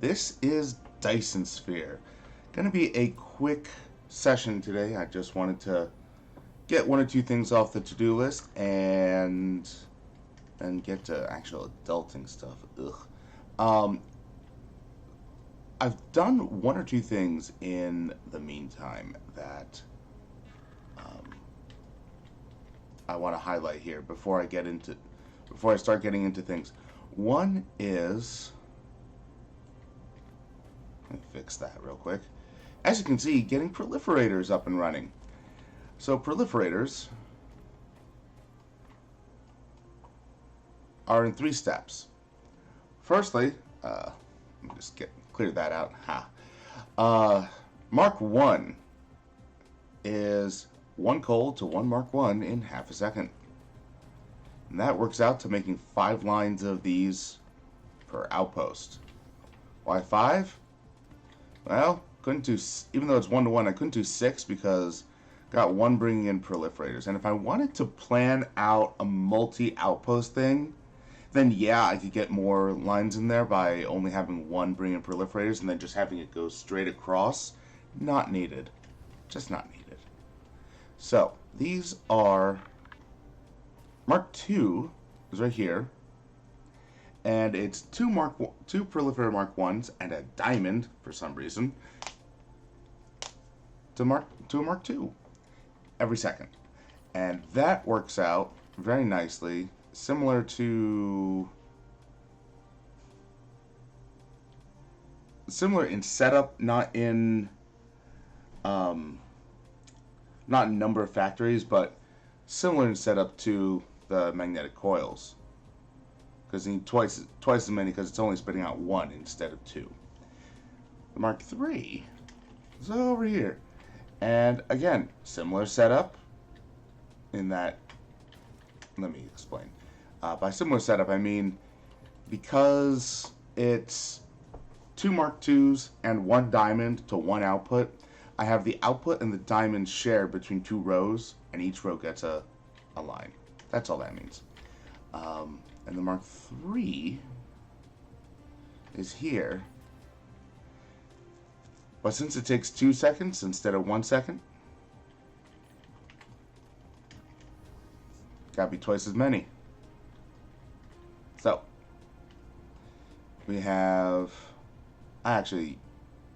This is Dyson Sphere. Going to be a quick session today. I just wanted to get one or two things off the to-do list and then get to actual adulting stuff. Ugh. Um, I've done one or two things in the meantime that um, I want to highlight here before I start getting into things. One is, let me fix that real quick. As you can see, getting proliferators up and running. So proliferators are in three steps. Firstly, let me just clear that out. Mark 1 is 1 coal to 1 Mark 1 in half a second. And that works out to making 5 lines of these per outpost. Why 5? Well, couldn't do, even though it's 1 to 1, I couldn't do 6 because got 1 bringing in proliferators. And if I wanted to plan out a multi-outpost thing, then yeah, I could get more lines in there by only having 1 bring in proliferators and then just having it go straight across. Not needed. Just not needed. So, these are Mark 2 is right here. And it's two proliferator Mark 1s and a diamond, for some reason, to a Mark 2 every second. And that works out very nicely, similar in setup, not in number of factories, but similar in setup to the magnetic coils. Because you need twice as many because it's only spitting out 1 instead of 2. The Mark III is over here. And again, similar setup in that, let me explain. By similar setup, I mean because it's 2 Mark IIs and 1 diamond to 1 output, I have the output and the diamond shared between 2 rows, and each row gets a line. That's all that means. And the Mark III is here. But since it takes 2 seconds instead of 1 second, gotta be twice as many. So, we have, I actually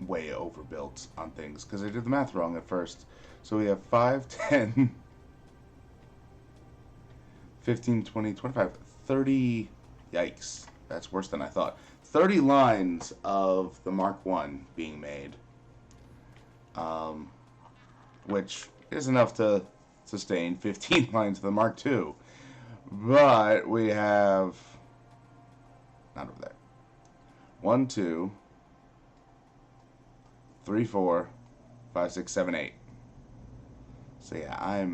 way overbuilt on things because I did the math wrong at first. So we have 5, 10, 15, 20, 25, 30, yikes, that's worse than I thought. 30 lines of the Mark 1 being made, which is enough to sustain 15 lines of the Mark 2. But we have, not over there, 1, 2, 3, 4, 5, 6, 7, 8. So yeah,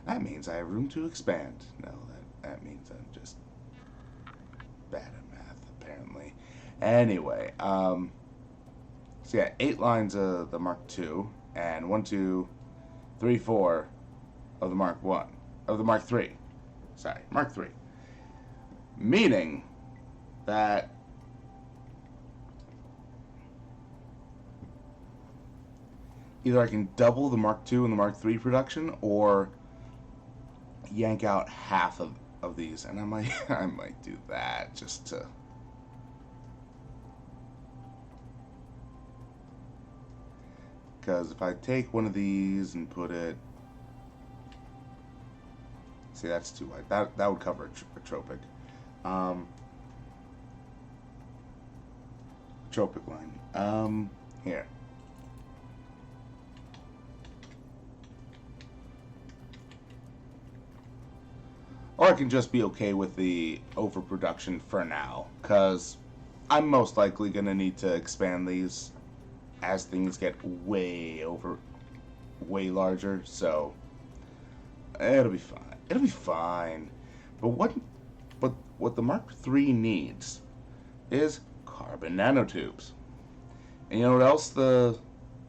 that means I have room to expand. No, that means I'm just bad at math, apparently. Anyway, so yeah, 8 lines of the Mark II, and 1, 2, 3, 4 of the Mark 1, of the Mark III. Sorry, Mark III. Meaning that either I can double the Mark II and the Mark III production, or yank out half of these, and I might do that just to, because if I take one of these and put it, see, that's too wide. That would cover a tropic, tropic line. Here. Or I can just be okay with the overproduction for now, because I'm most likely going to need to expand these as things get way larger, so it'll be fine. It'll be fine. But what the Mark III needs is carbon nanotubes. And you know what else the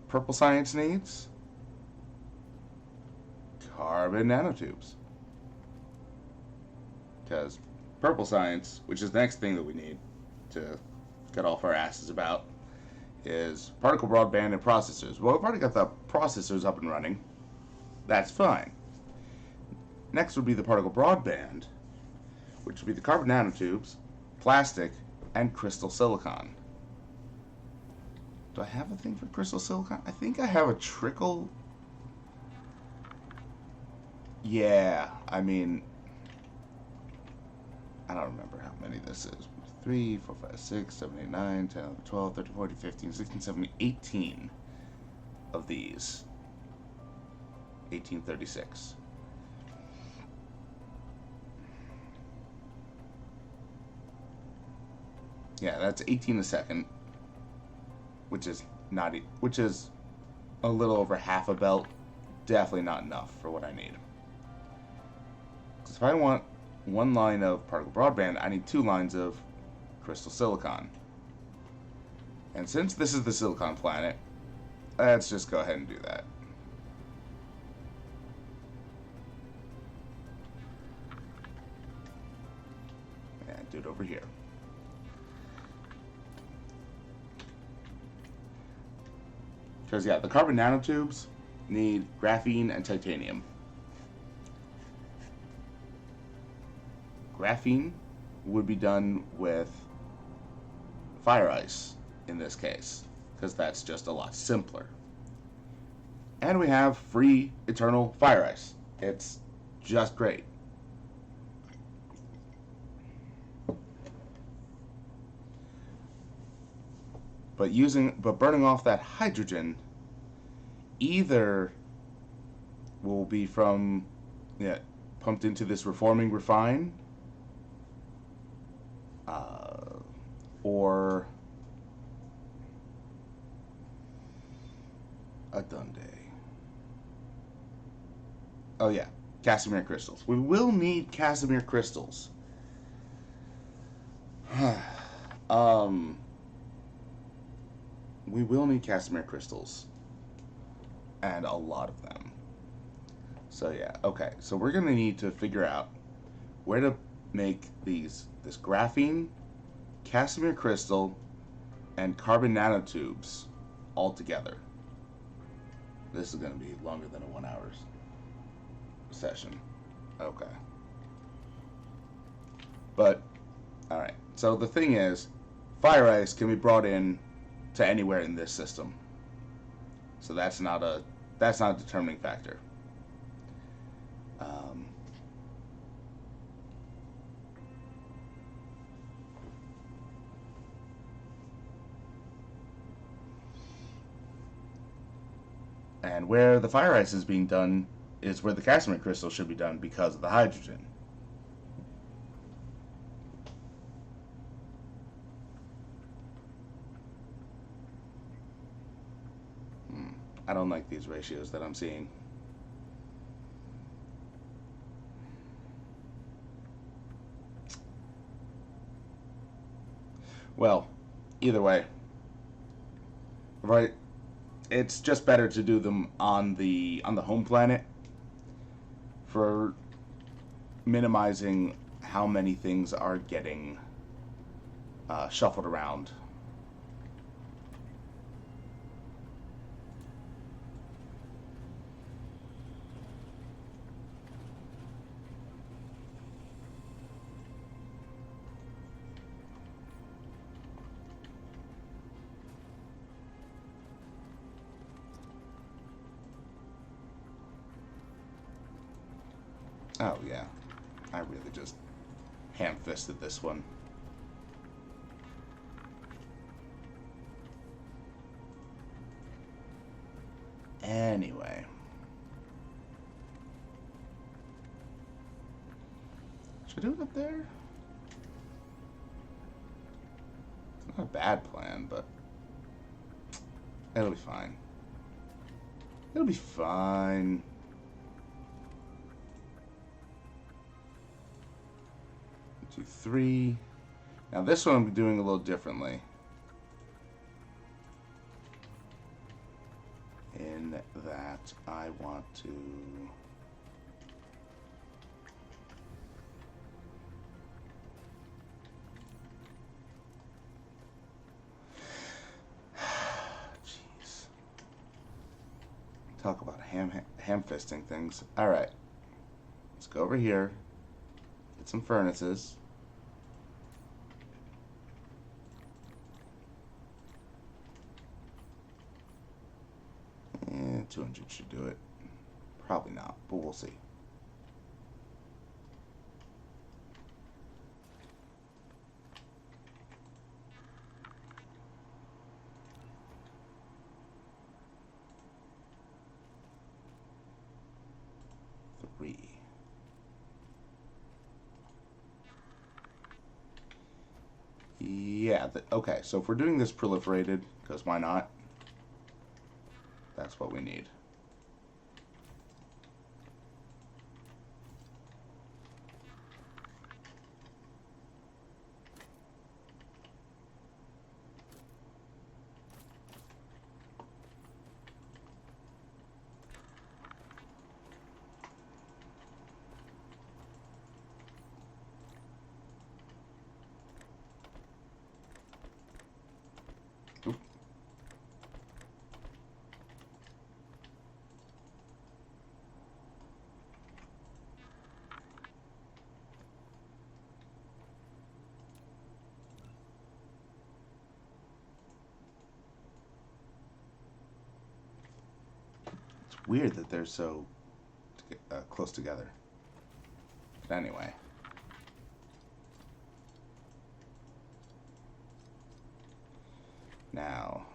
purple science needs? Carbon nanotubes. Because purple science, which is the next thing that we need to got off our asses about is particle broadband and processors. Well, we've already got the processors up and running. That's fine. Next would be the particle broadband, which would be the carbon nanotubes, plastic, and crystal silicon. Do I have a thing for crystal silicon? I think I have a trickle. Yeah, I mean, I don't remember how many this is. 3, 4, 5, 6, 7, 8, 9, 10, 11, 12, 13, 14, 15, 16, 17, 18 of these. 1836. Yeah, that's 18 a second, which is a little over half a belt. Definitely not enough for what I need. Because if I want one line of particle broadband, I need 2 lines of crystal silicon. And since this is the silicon planet, let's just go ahead and do that. And do it over here. Because, yeah, the carbon nanotubes need graphene and titanium. Graphene would be done with fire ice in this case, because that's just a lot simpler. And we have free eternal fire ice. It's just great. But burning off that hydrogen either will be from pumped into this reforming refine, or a Dundee. Oh yeah, Casimir crystals. We will need Casimir crystals. We will need Casimir crystals. And a lot of them. So yeah, okay. So we're going to need to figure out where to make this graphene, Casimir crystal, and carbon nanotubes all together. This is going to be longer than a 1 hour session. Okay. But, alright. So the thing is, fire ice can be brought in to anywhere in this system. So that's not a determining factor. And where the fire ice is being done is where the Casimir crystal should be done because of the hydrogen. I don't like these ratios that I'm seeing. Well, either way, right? It's just better to do them on the home planet for minimizing how many things are getting shuffled around. Oh, yeah. I really just ham-fisted this one. Anyway. Should I do it up there? It's not a bad plan, but it'll be fine. It'll be fine. 2, 3. Now this one I'm doing a little differently. In that I want to Talk about ham-fisting things. Alright. Let's go over here. Get some furnaces. And 200 should do it. Probably not, but we'll see. Yeah, okay, so if we're doing this proliferated, because why not? That's what we need. Oop. It's weird that they're so close together. But anyway. Now.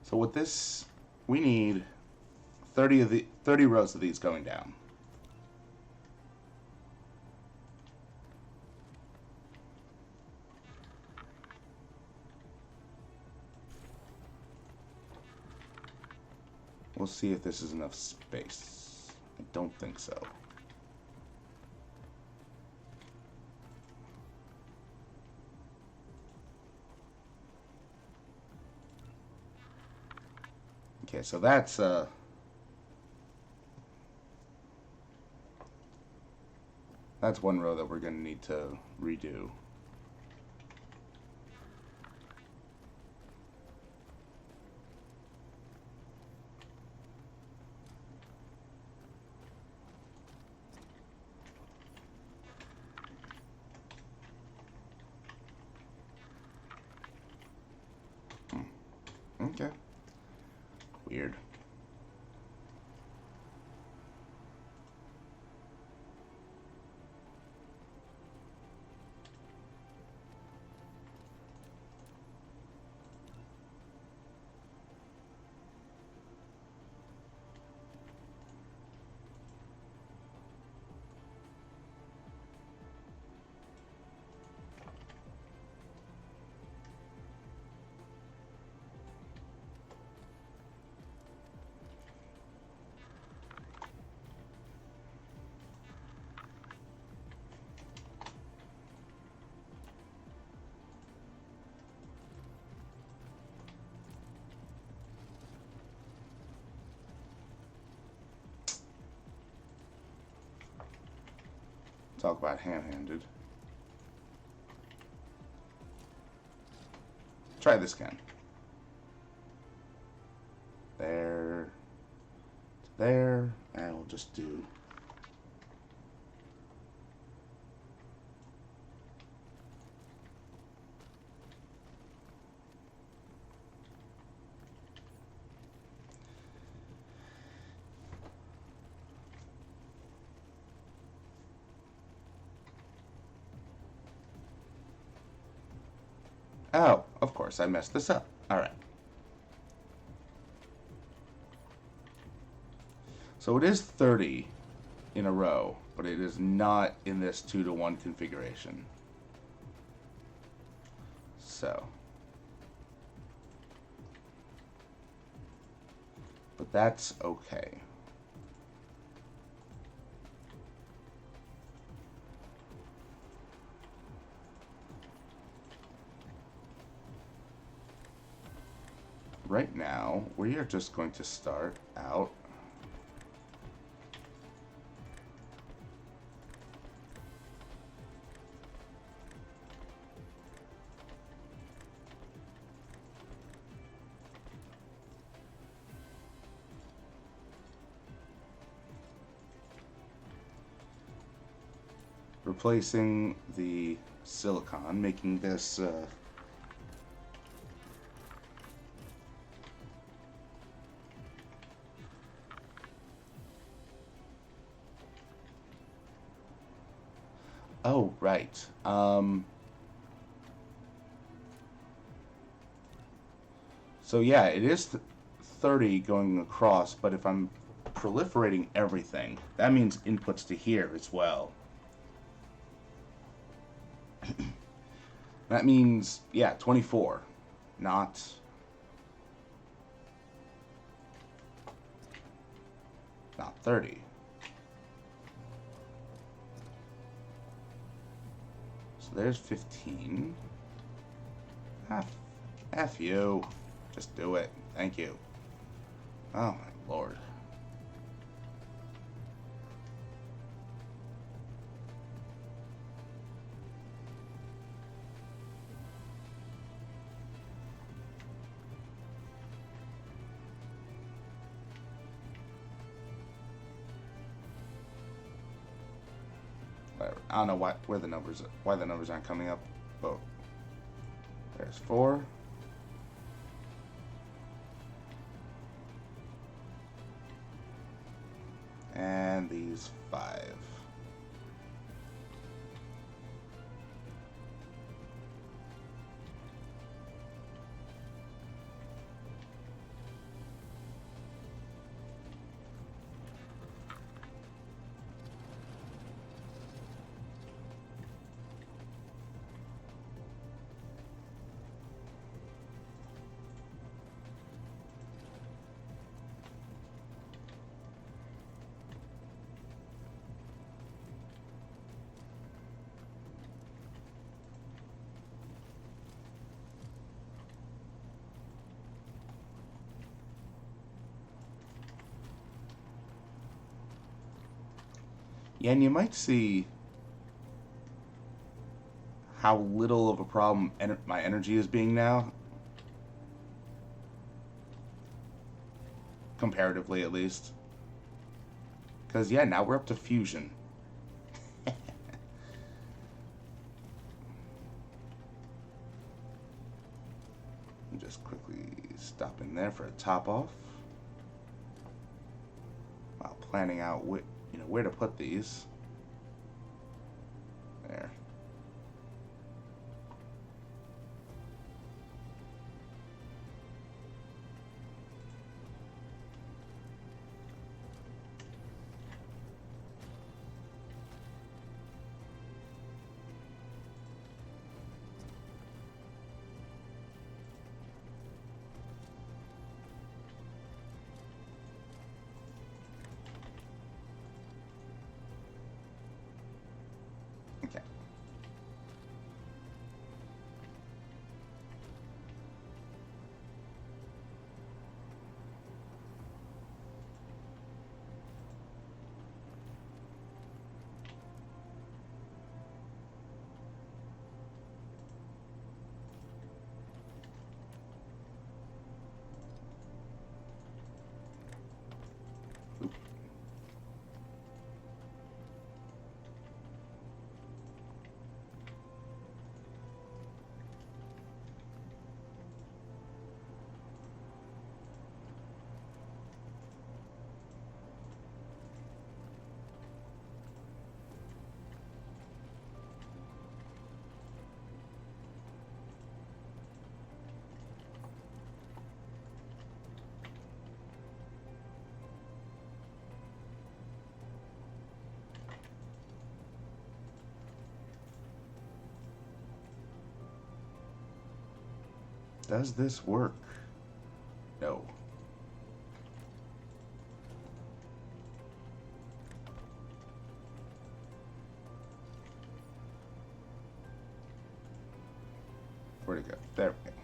So with this, we need 30 rows of these going down. We'll see if this is enough space. I don't think so. Okay, so that's one row that we're going to need to redo. Okay. Weird. Talk about ham-handed. Try this again. There. To there. And we'll just do... Oh, of course, I messed this up. Alright. So it is 30 in a row, but it is not in this 2-to-1 configuration. So. But that's okay. right now, we are just going to start out replacing the silicon, making this oh, right. So yeah, it is 30 going across, but if I'm proliferating everything, that means inputs to here as well. That means, yeah, 24, not... not 30. So there's 15. F you. Just do it. Thank you. Oh my lord. Whatever. I don't know why the numbers aren't coming up. But there's 4. And these 5. Yeah, and you might see how little of a problem my energy is being now, comparatively at least. Because, yeah, now we're up to fusion. Just quickly stop in there for a top off while planning out where to put these. There. Okay. Does this work? No. Where'd it go? There we go.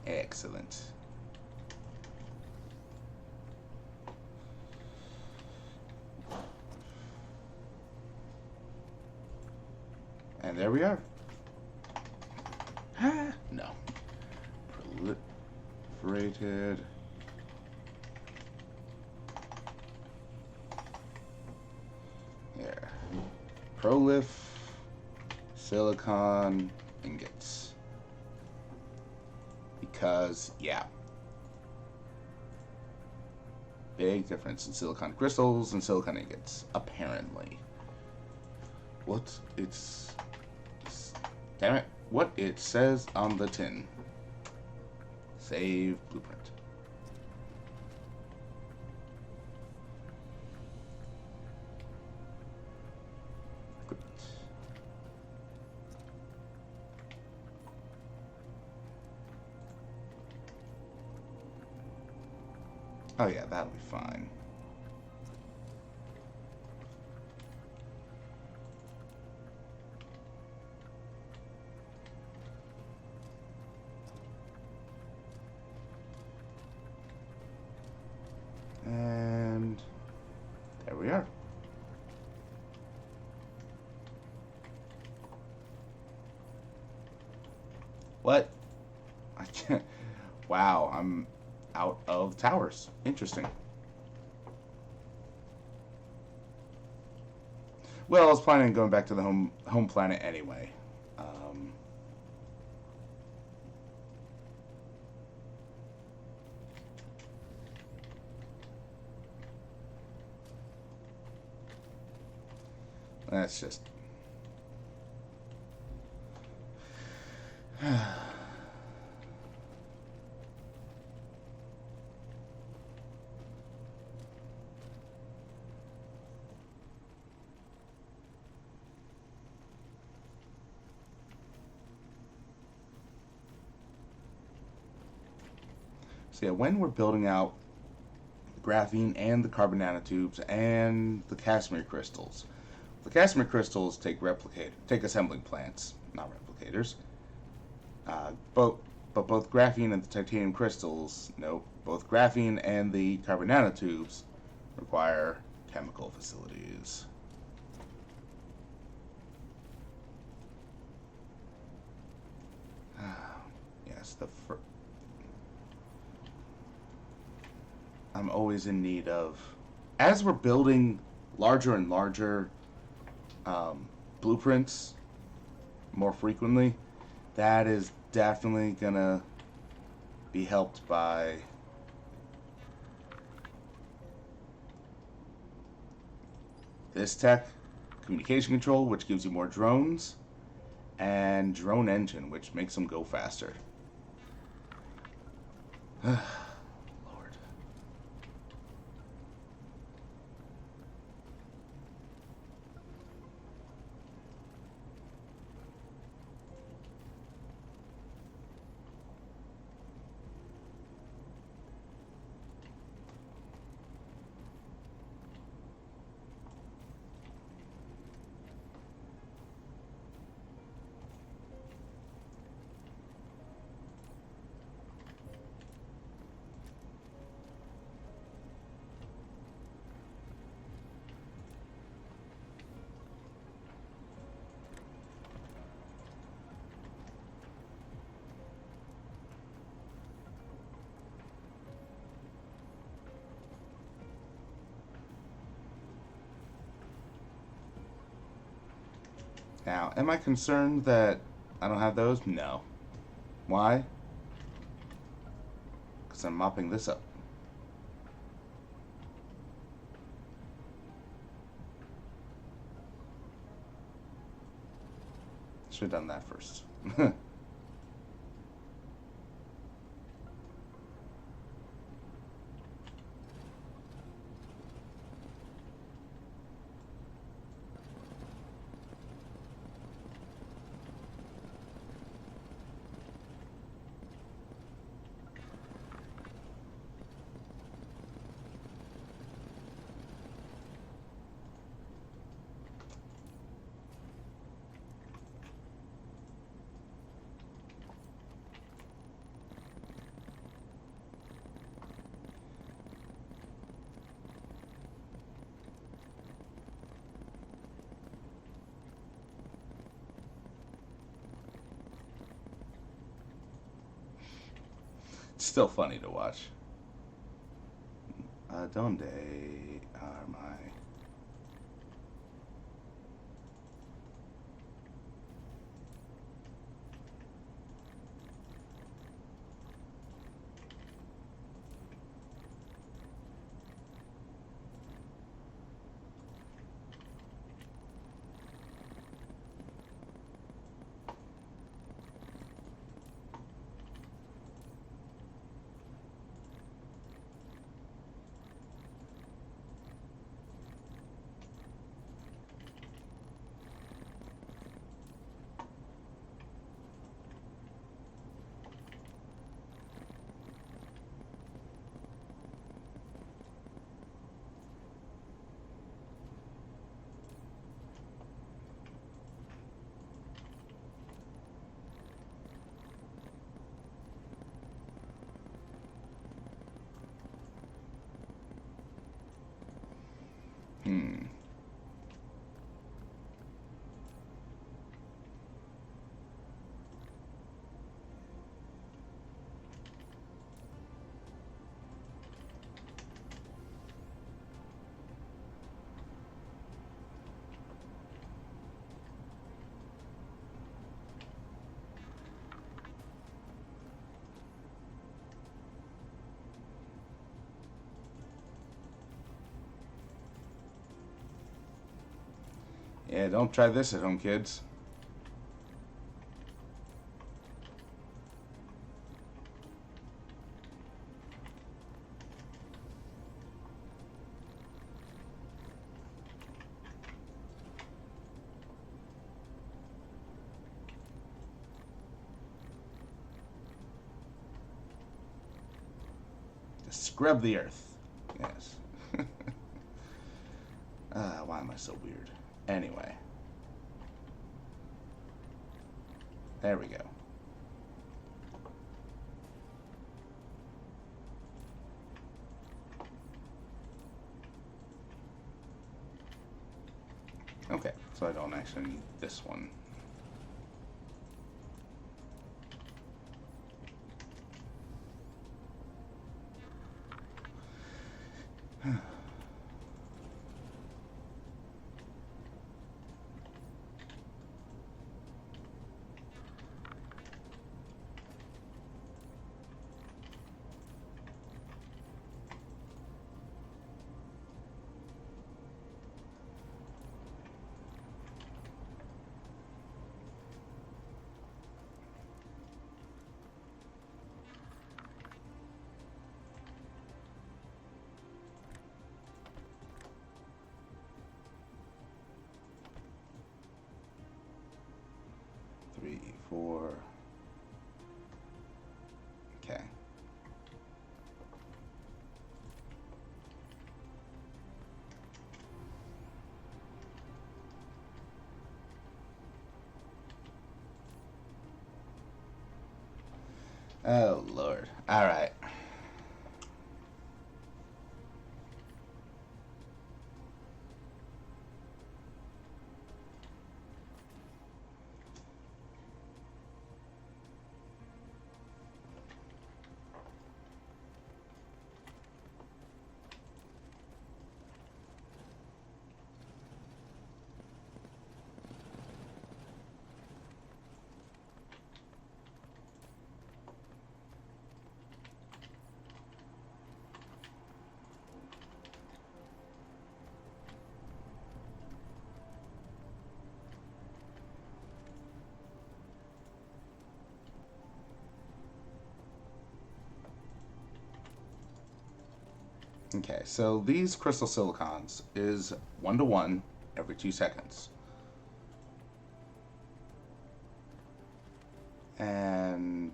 Excellent. And there we are. No. Proliferated. There. Prolif silicon ingots. Because, yeah. Big difference in silicon crystals and silicon ingots, apparently. What it's... Damn it. What it says on the tin. Save blueprint. Good. Oh yeah, that'll be fine. And there we are. What? I can't. Wow, I'm out of towers. Interesting. Well, I was planning on going back to the home planet anyway. That's just... So yeah, when we're building out the graphene and the carbon nanotubes and the Casimir crystals, the Casimir crystals take assembling plants, not replicators. But both graphene and the titanium crystals, no, both graphene and the carbon nanotubes require chemical facilities. Yes, I'm always in need of, as we're building larger and larger blueprints more frequently, that is definitely gonna be helped by this tech, communication control, which gives you more drones, and drone engine, which makes them go faster. Lord. Now, am I concerned that I don't have those? No. Why? Because I'm mopping this up. Should have done that first. Still funny to watch. Donde are my... Hmm. Yeah, don't try this at home, kids. Scrub the earth. Yes. Why am I so weird? Anyway. There we go. Okay, so I don't actually need this one. Three, four. Okay. Oh, Lord. All right. Okay, so these crystal silicons is 1 to 1 every 2 seconds. And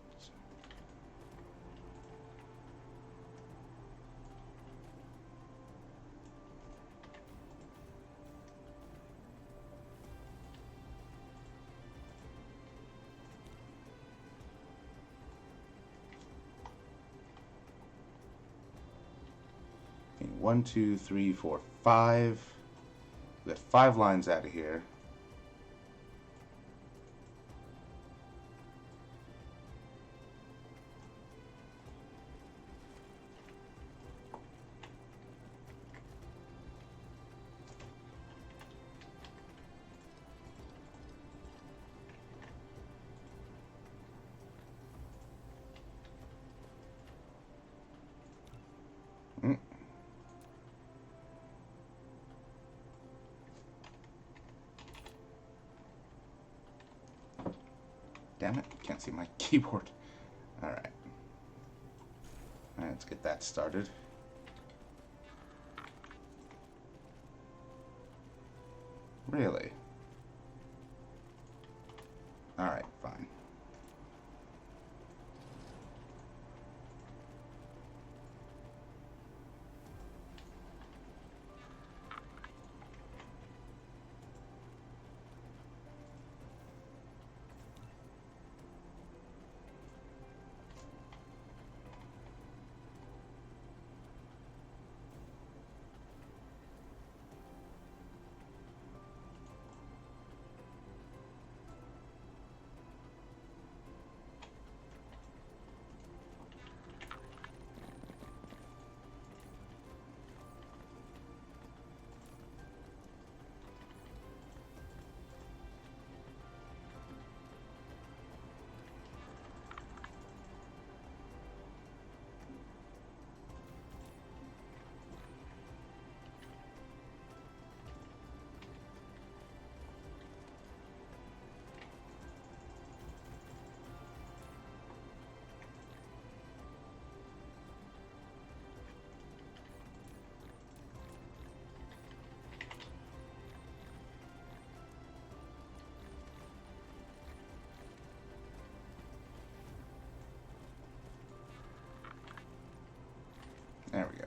one, two, three, four, five. We got 5 lines out of here. Damn it, can't see my keyboard. Alright. Alright, let's get that started. Really? Alright, fine. There we go.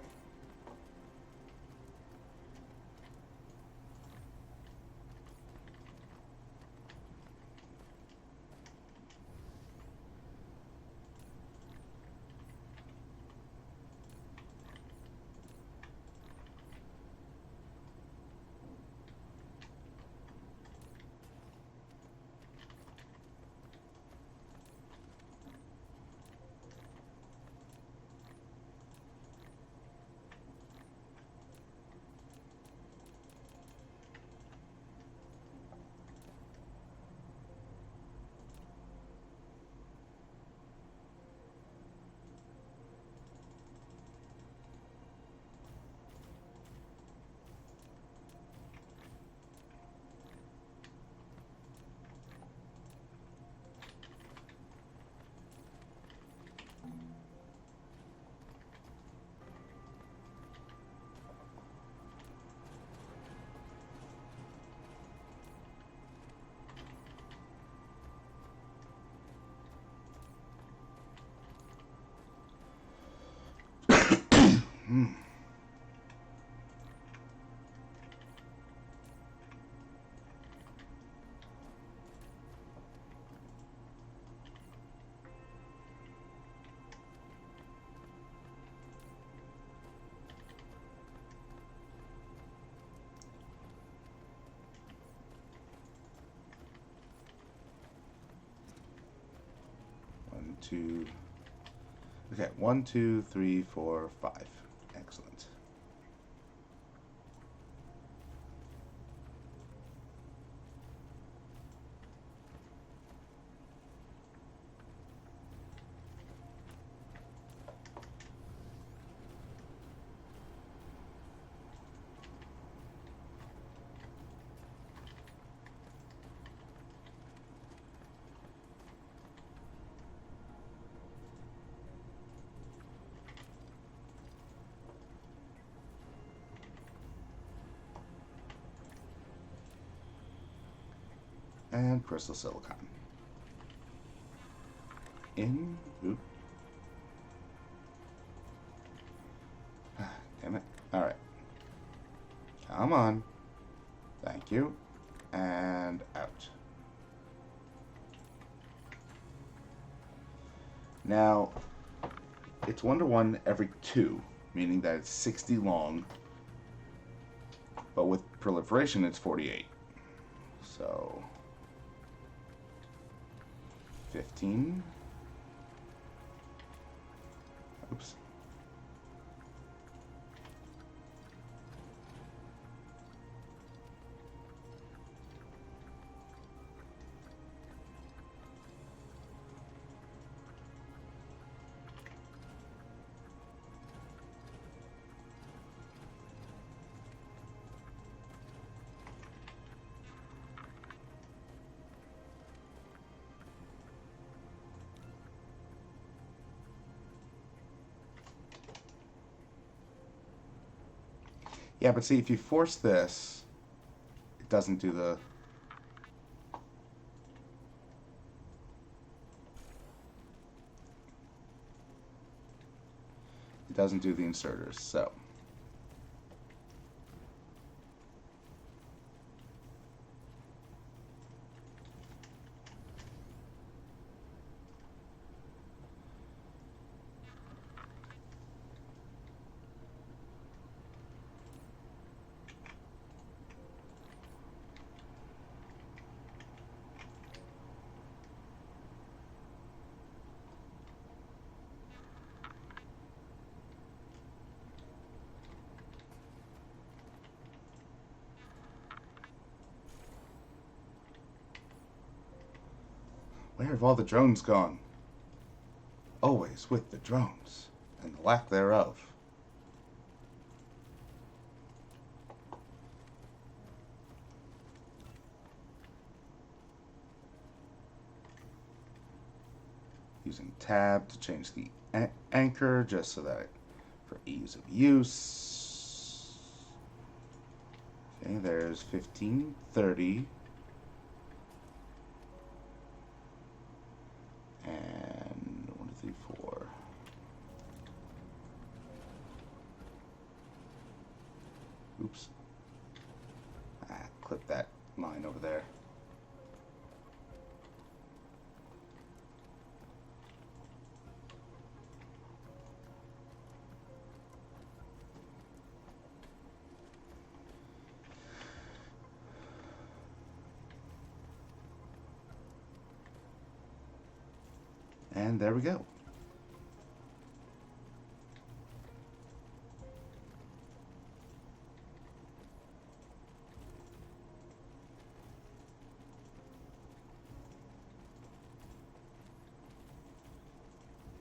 Hmm. One, two. Okay, 1, 2, 3, 4, 5. Excellent. And crystal silicon. In. Oop. Damn it. Alright. Come on. Thank you. And out. Now, it's 1 to 1 every 2, meaning that it's 60 long. But with proliferation, it's 48. So, 15. Oops. Yeah, but see, if you force this, it doesn't do the... It doesn't do the inserters, so... Where have all the drones gone? Always with the drones, and the lack thereof. Using tab to change the anchor just so that for ease of use. Okay, there's 15, 30. And 1, 2, 3, 4. Oops. Clip that line over there. And there we go.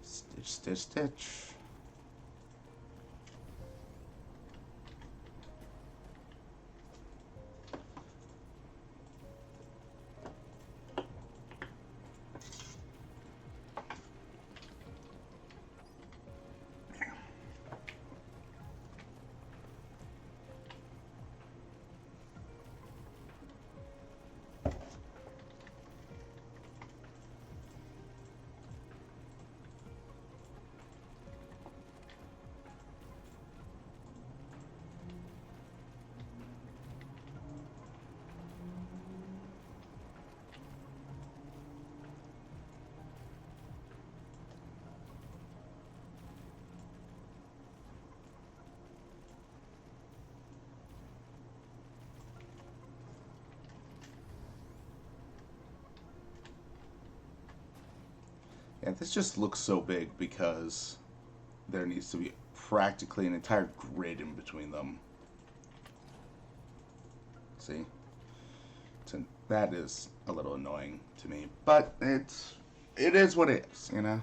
Stitch, stitch, stitch. Yeah, this just looks so big because there needs to be practically an entire grid in between them. See? So that is a little annoying to me, but it is what it is, you know?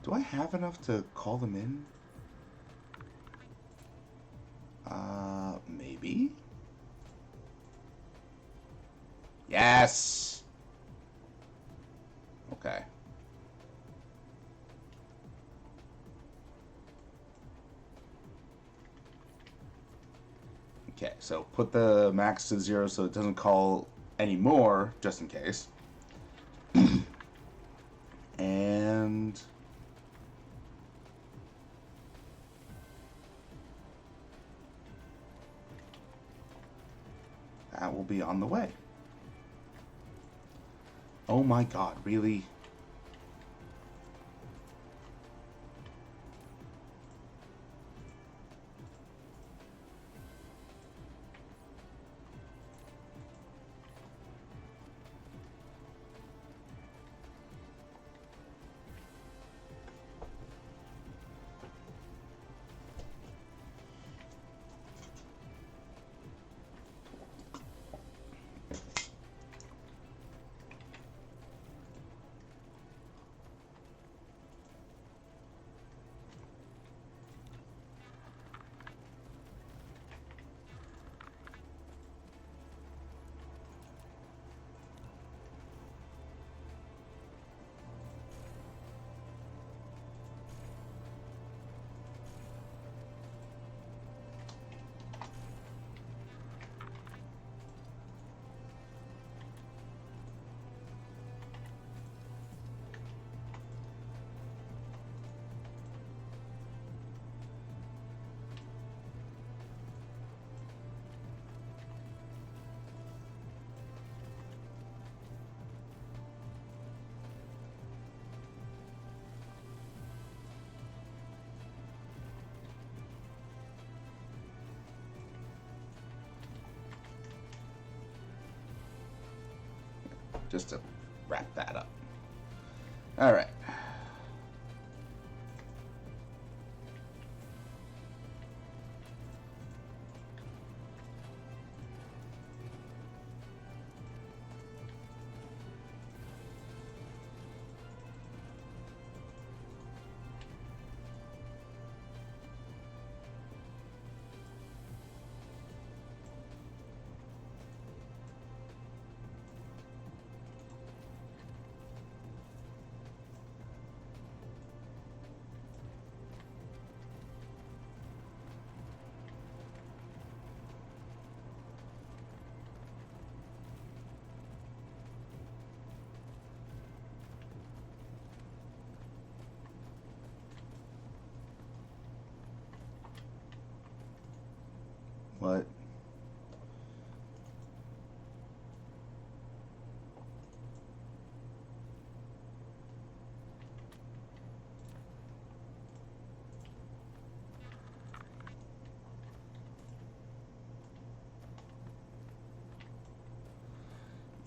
Do I have enough to call them in? Maybe? Yes! Okay. Okay, so put the max to 0 so it doesn't call anymore, just in case. And... that will be on the way. Oh my god, really? just to wrap that up. All right. What?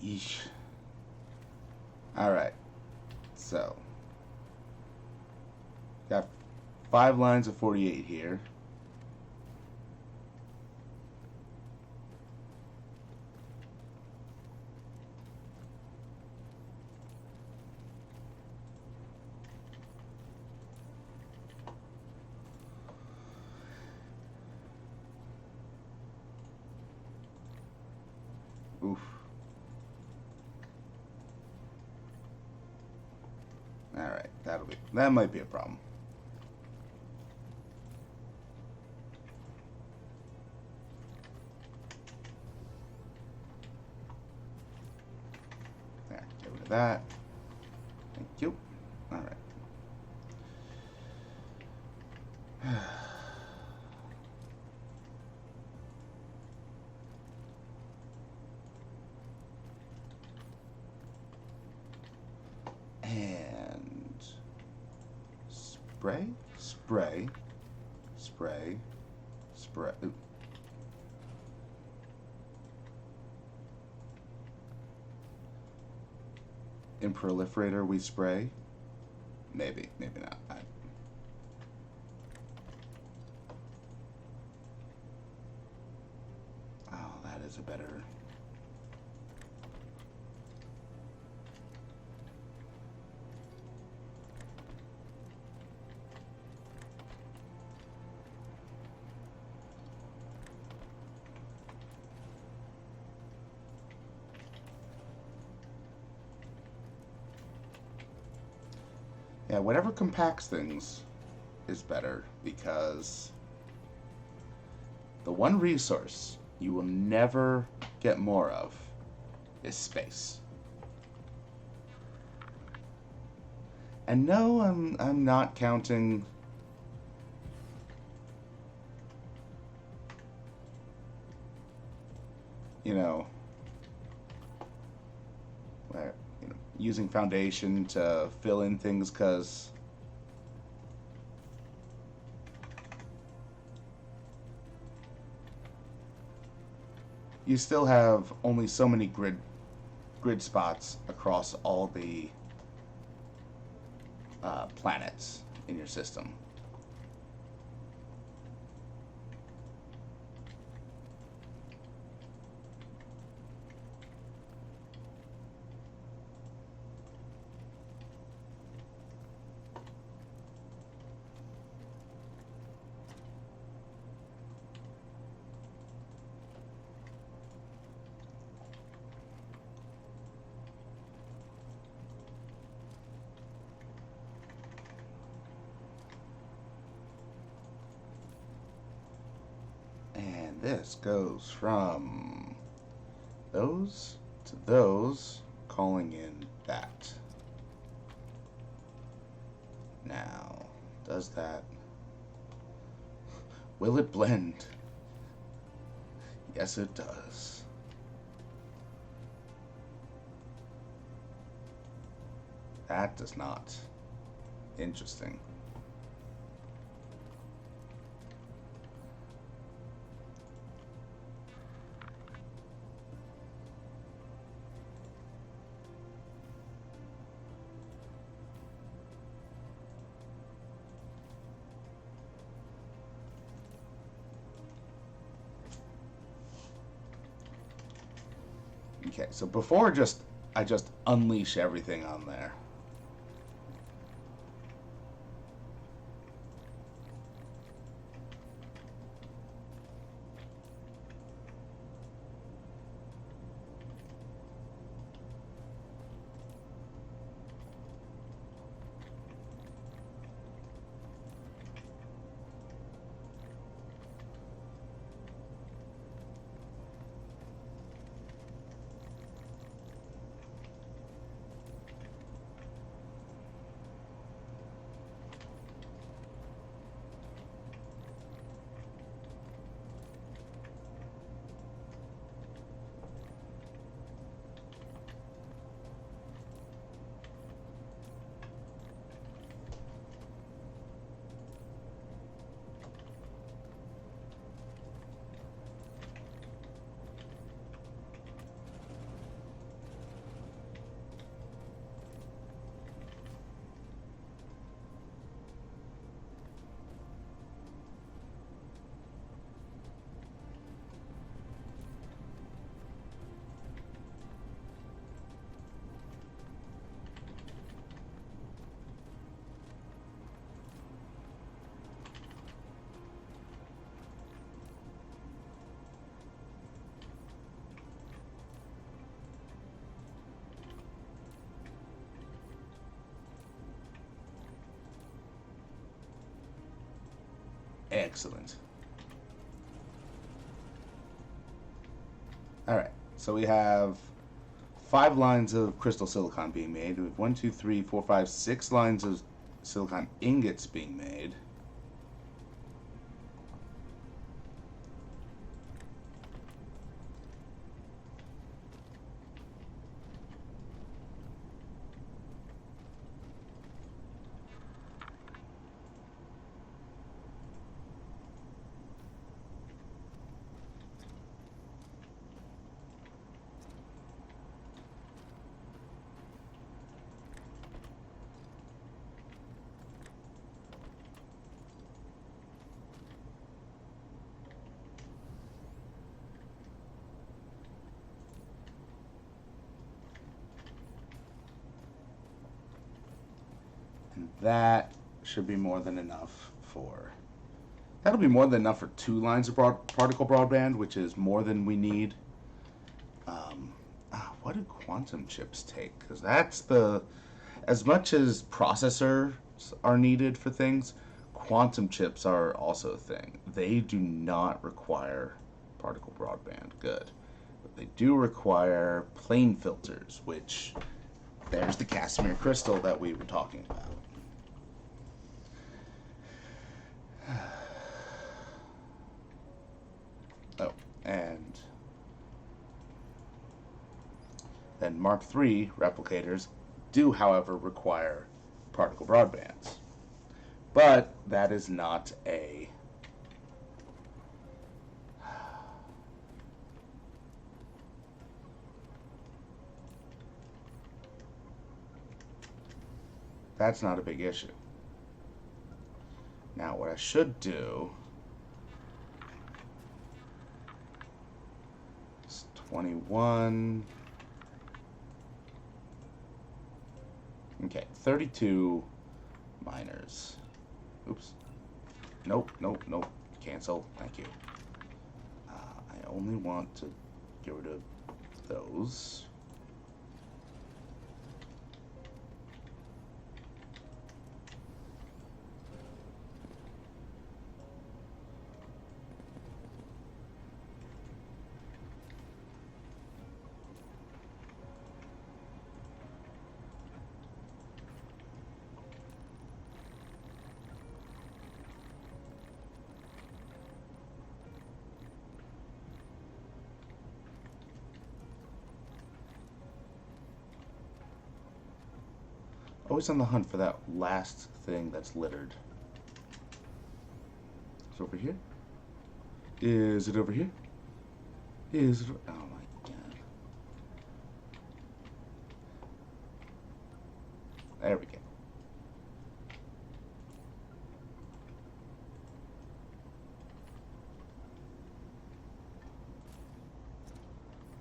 Yeesh. All right. So, got 5 lines of 48 here. Oof. All right, that might be a problem. There, get rid of that. Thank you. All right. And spray, spray, spray, spray. Ooh. In proliferator we spray. Maybe not. Oh, that is a better. Yeah, whatever compacts things is better, because the one resource you will never get more of is space. And no, I'm not counting you know, where, using foundation to fill in things, because you still have only so many grid spots across all the planets in your system. And this goes from those to those, calling in that. Now, does that... will it blend? Yes, it does. That does not. Interesting. Okay, so before I just unleash everything on there. Excellent. All right, so we have 5 lines of crystal silicon being made. We have 1, 2, 3, 4, 5, 6 lines of silicon ingots being made. And that should be more than enough for... That'll be more than enough for 2 lines of particle broadband, which is more than we need. What do quantum chips take? Because that's the... As much as processors are needed for things, quantum chips are also a thing. They do not require particle broadband. Good. But they do require plane filters, which... There's the Casimir crystal that we were talking about. Oh, and then Mark III replicators do, however, require particle broadbands. But that is not a... That's not a big issue. Now, what I should do is 21... Okay, 32 miners. Oops. Nope, nope, nope. Cancel. Thank you. I only want to get rid of those. Always on the hunt for that last thing that's littered. It's over here? Is it over here? Is it... Oh my god. There we go.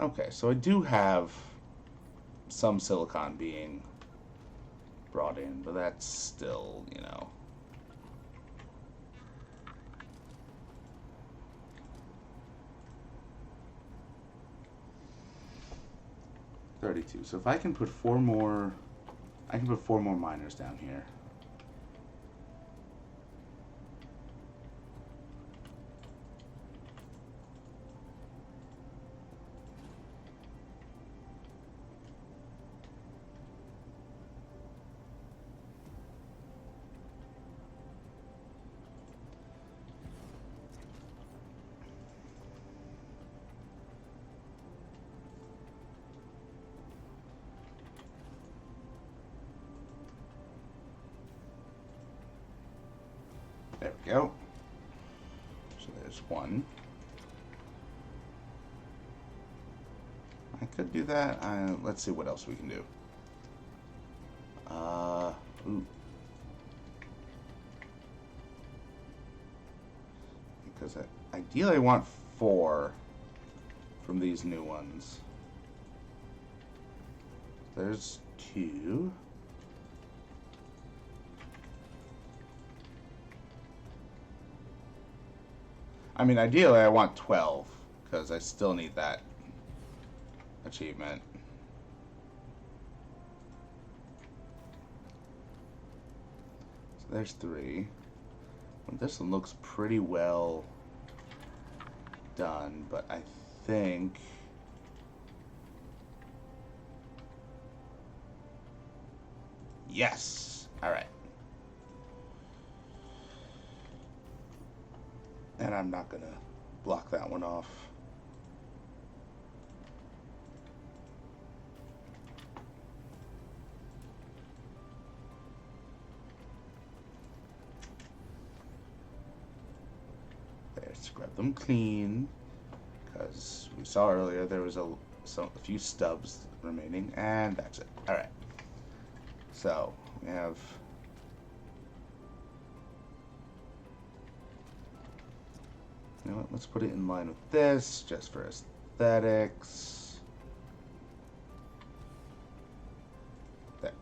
Okay, so I do have some silicon being brought in, but that's still, 32. So if I can put four more, I can put four more miners down here. There we go. So there's one. I could do that. Let's see what else we can do. Ooh. Because ideally I want 4 from these new ones. There's 2. I mean, ideally I want 12, because I still need that achievement. So there's 3. Well, this one looks pretty well done, but I think... Yes! Alright. And I'm not gonna block that one off. There, scrub them clean, because we saw earlier there was a few stubs remaining, and that's it. All right. So we have. You know what? Let's put it in line with this, just for aesthetics. There.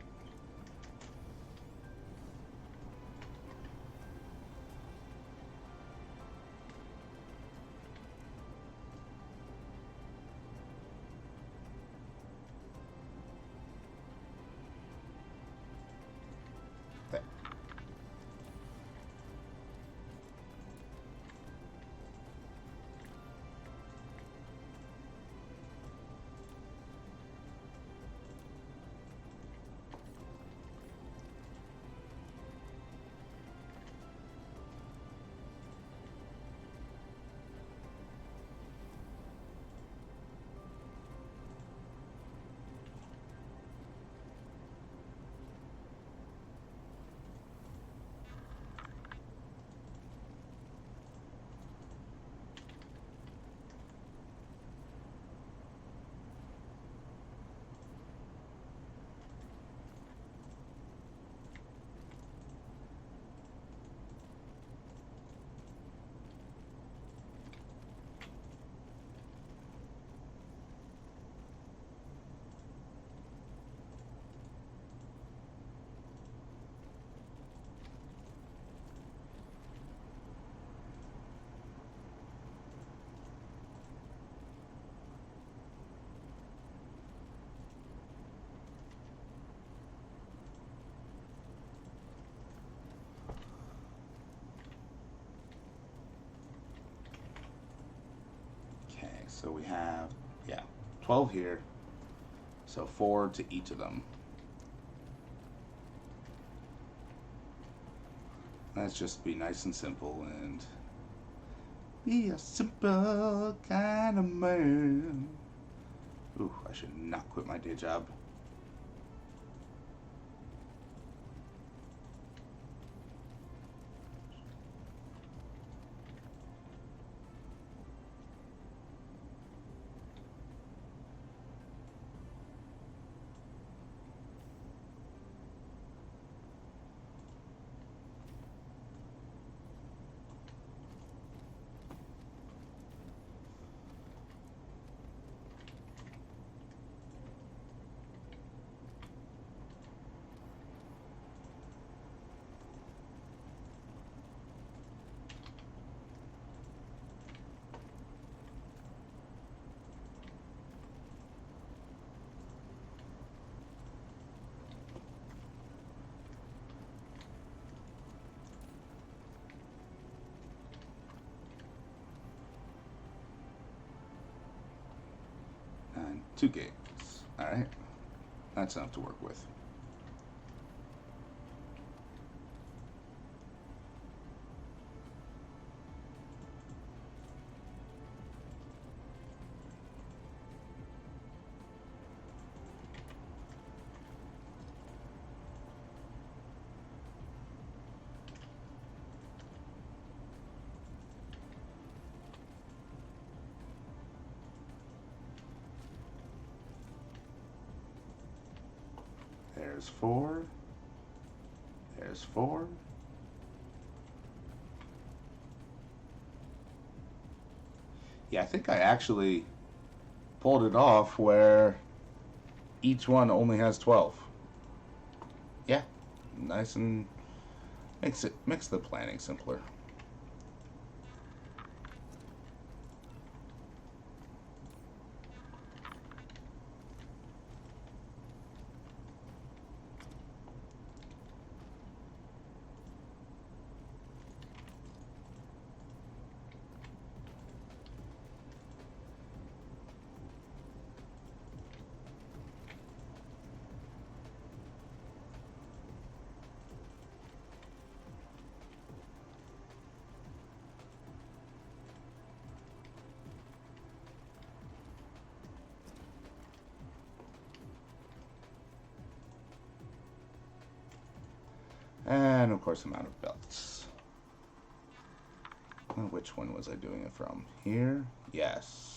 There. So we have, 12 here. So 4 to each of them. Let's just be nice and simple and be a simple kind of man. Ooh, I should not quit my day job. 2 games. Alright. That's enough to work with. There's 4. There's 4. Yeah, I think I actually pulled it off where each one only has 12. Yeah, nice, and makes the planning simpler. And of course I'm out of belts. Which one was I doing it from? Here? Yes.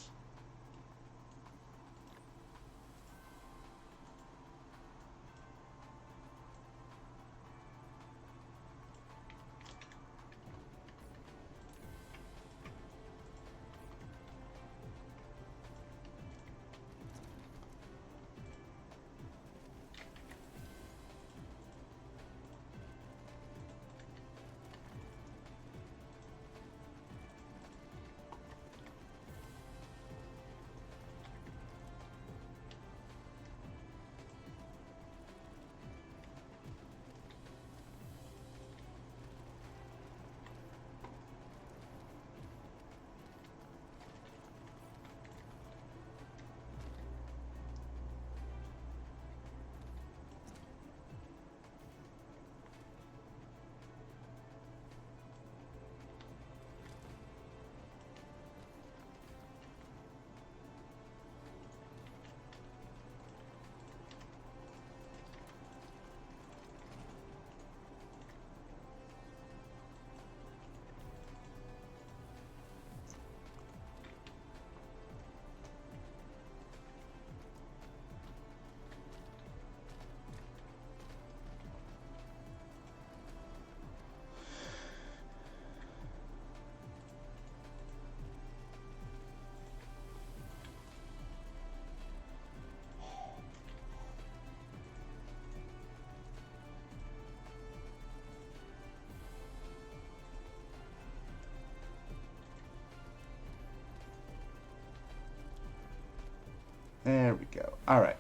There we go. Alright.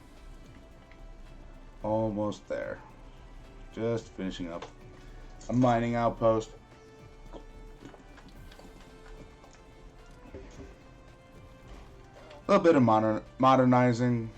Almost there. Just finishing up a mining outpost. A little bit of modernizing.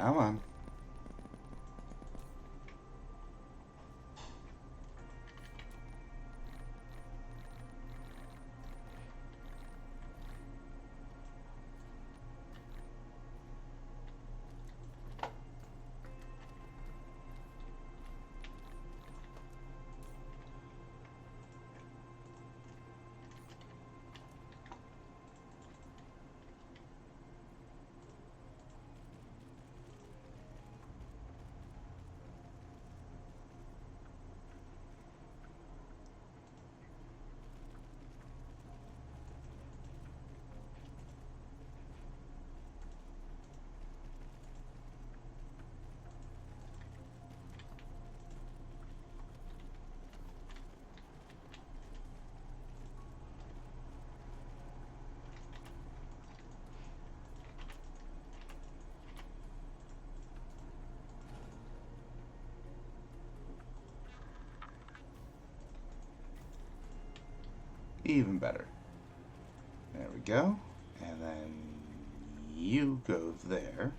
Come on. Even better. There we go. And then you go there.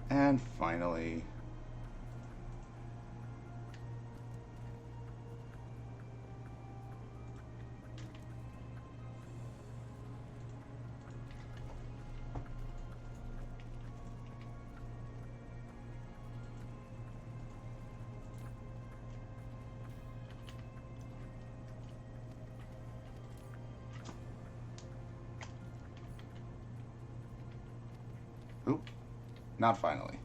And finally, oop, not finally.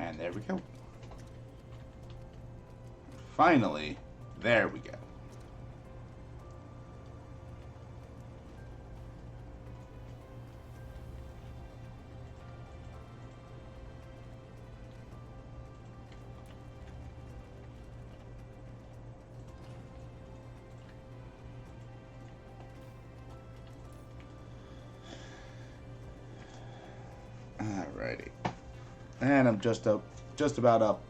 And there we go. Finally, There we go. Alrighty. And I'm just about up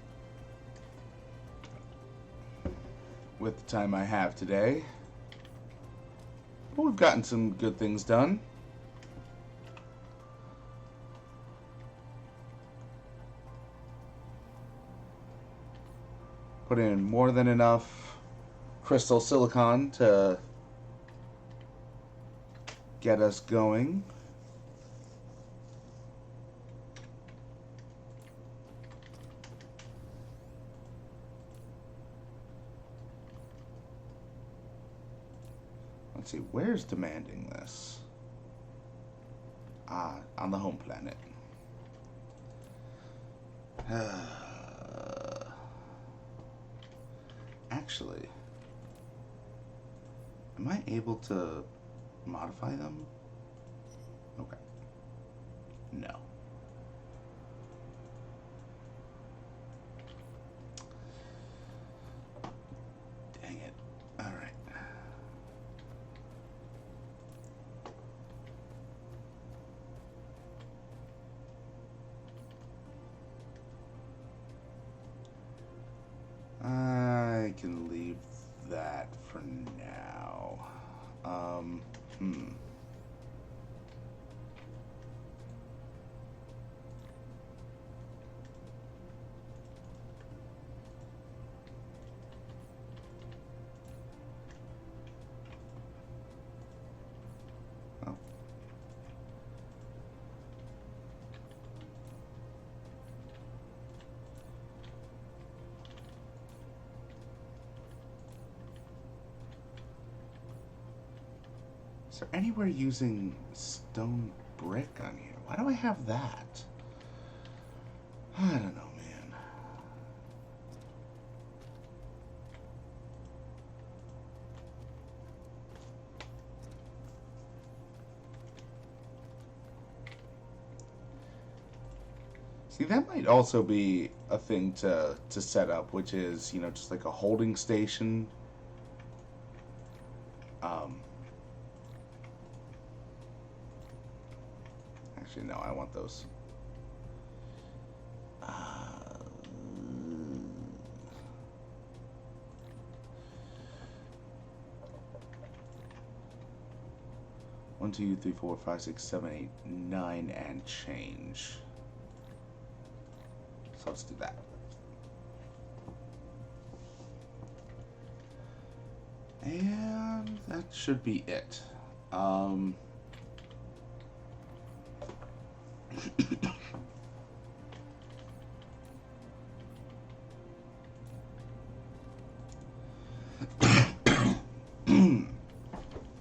with the time I have today. But we've gotten some good things done. Put in more than enough crystal silicon to get us going. Let's see, where's demanding this? Ah, on the home planet. Actually, am I able to modify them? Okay. No. Dang it. All right. I can leave that for now. Hmm. Oh. Is there anywhere using stone brick on here? Why do I have that? I don't know, man. See, that might also be a thing to set up, which is, you know, just like a holding station. Actually, no, I want those. One, two, three, four, five, six, seven, eight, nine, and change. So let's do that. And that should be it.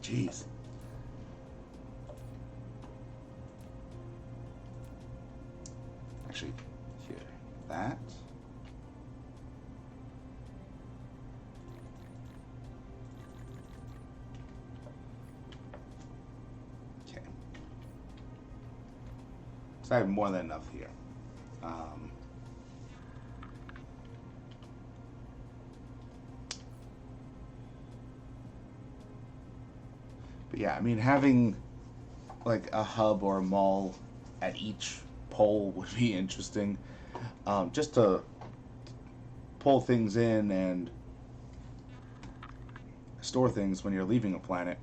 Jeez. Actually, here, that. Okay. So I have more than enough here. But yeah, I mean, having like a hub or a mall at each pole would be interesting. Just to pull things in and store things when you're leaving a planet.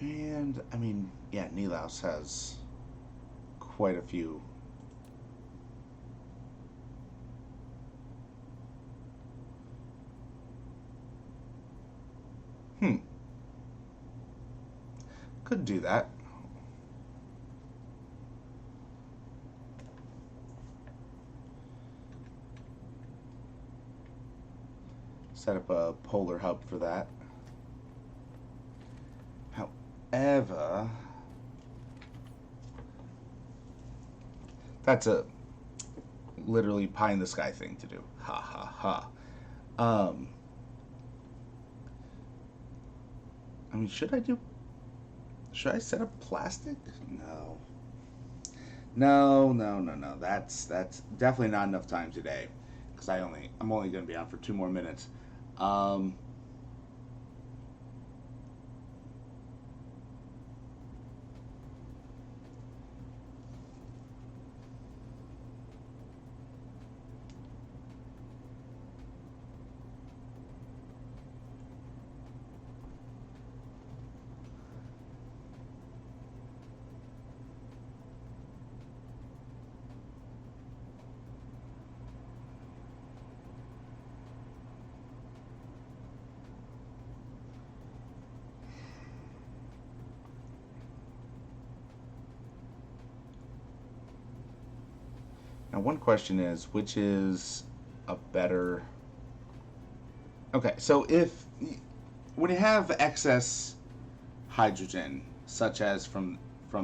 And, I mean, yeah, Nilaus has quite a few. Could do that. Set up a polar hub for that. However, That's a literally pie in the sky thing to do. Ha ha ha. Um, I mean, should I set up plastic? No. No, no, no, no. That's definitely not enough time today, because I'm only going to be on for 2 more minutes. Um, Now, one question is, which is a better? Okay, so if when you have excess hydrogen, such as from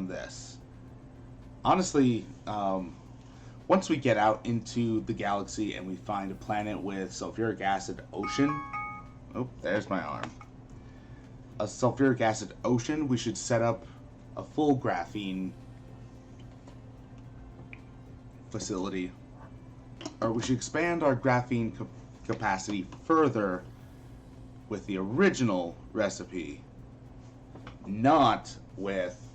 this, honestly, once we get out into the galaxy and we find a planet with sulfuric acid ocean, oh, there's my arm. A sulfuric acid ocean, we should set up a full graphene facility, or we should expand our graphene capacity further with the original recipe, not with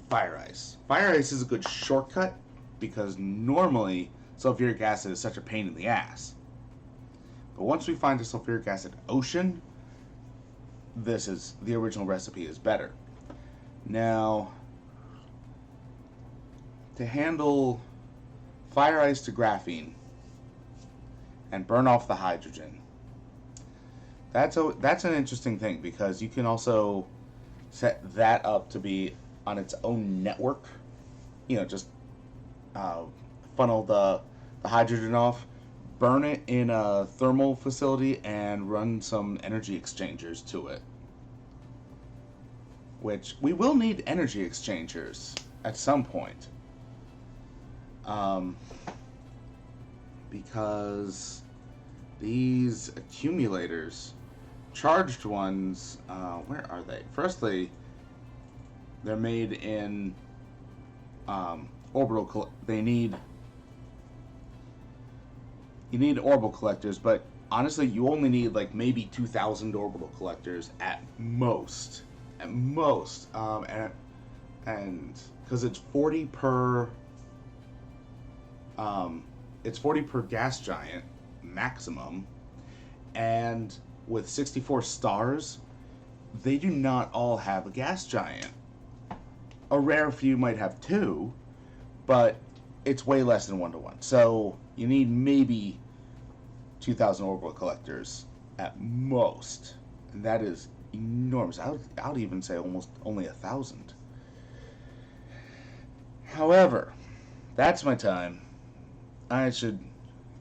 fire ice. Fire ice is a good shortcut because normally sulfuric acid is such a pain in the ass. But once we find a sulfuric acid ocean, the original recipe is better. Now, to handle fire ice to graphene and burn off the hydrogen, that's an interesting thing, because you can also set that up to be on its own network. Just funnel the hydrogen off, burn it in a thermal facility, and run some energy exchangers to it. Which we will need energy exchangers at some point. Because these accumulators, charged ones, where are they? Firstly, they're made in orbital. You need orbital collectors, but honestly, you only need like maybe 2,000 orbital collectors at most. At most, and because it's 40 per. It's 40 per gas giant maximum, and with 64 stars, they do not all have a gas giant. A rare few might have two, but it's way less than 1-to-1. So you need maybe 2,000 orbital collectors at most, and that is enormous. I'll even say almost only 1,000. However, that's my time. I should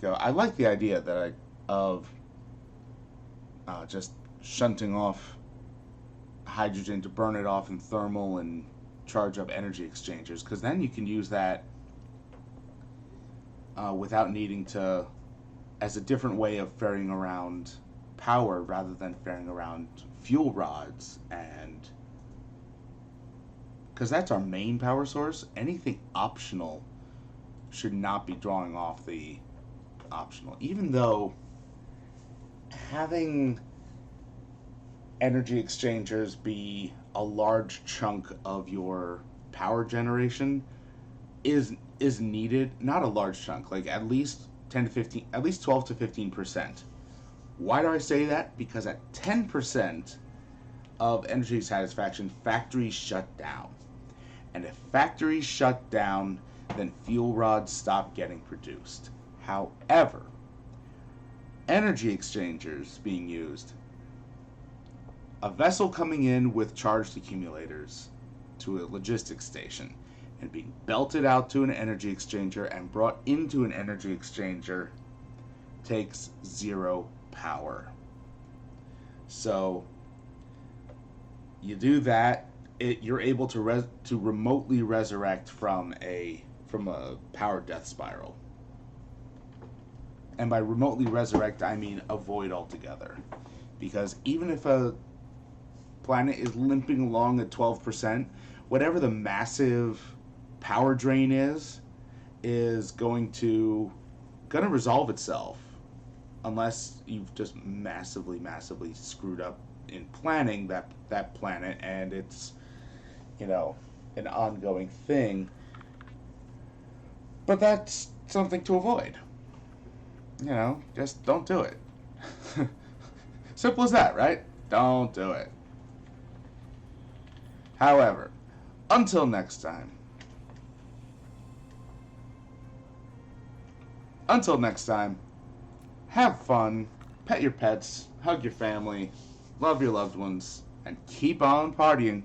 go. I like the idea of just shunting off hydrogen to burn it off in thermal and charge up energy exchangers, because then you can use that without needing to, as a different way of ferrying around power rather than ferrying around fuel rods, and because that's our main power source. Anything optional should not be drawing off the optional, even though having energy exchangers be a large chunk of your power generation is needed. Not a large chunk, like at least 12 to 15%. Why do I say that? Because at 10% of energy satisfaction, factories shut down. And if factories shut down, then fuel rods stop getting produced. However, energy exchangers being used, a vessel coming in with charged accumulators to a logistics station and being belted out to an energy exchanger and brought into an energy exchanger takes 0 power. So you do that, you're able to remotely resurrect from from a power death spiral. And by remotely resurrect, I mean avoid altogether. Because even if a planet is limping along at 12%, whatever the massive power drain is gonna resolve itself, unless you've just massively screwed up in planning that planet, and it's, you know, an ongoing thing. But that's something to avoid. You know, just don't do it. Simple as that, right? Don't do it. However, until next time. Until next time, have fun, pet your pets, hug your family, love your loved ones, and keep on partying.